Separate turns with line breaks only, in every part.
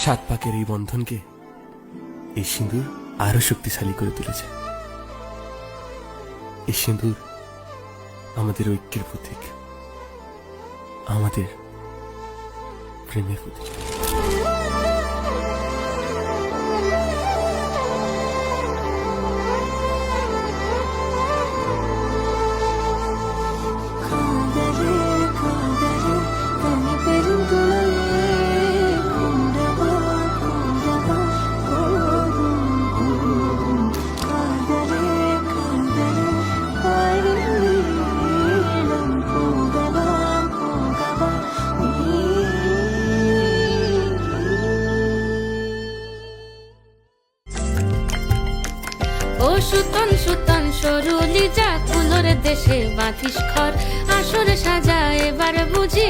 সাত পাকের এই বন্ধনকে এই সিঁদুর আরো শক্তিশালী করে তুলেছে। এই সিঁদুর আমাদের ঐক্যের প্রতীক, আমাদের প্রেমের প্রতীক।
ও সুতন সুতন সরুলি যা ফুলর দেশে বাঁধিস খর, আসরে সাজা এবার বুঝি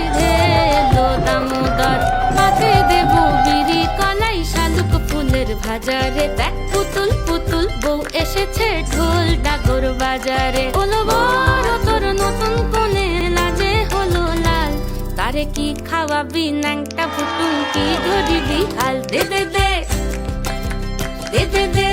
এলো দামোদর। পাতে দেব বিড়ি কলাই শালুক ফুলের ভাজারে, দেখ পুতুল পুতুল বউ এসেছে ঢোল ডাগর বাজারে। হলো বড় তোর নতুন কোণে লাজে হলো লাল, তারে কি খাওয়াবি ন্যাংটা ফুটুন কি ধরিবি হাল? দে দে দে দে দে দে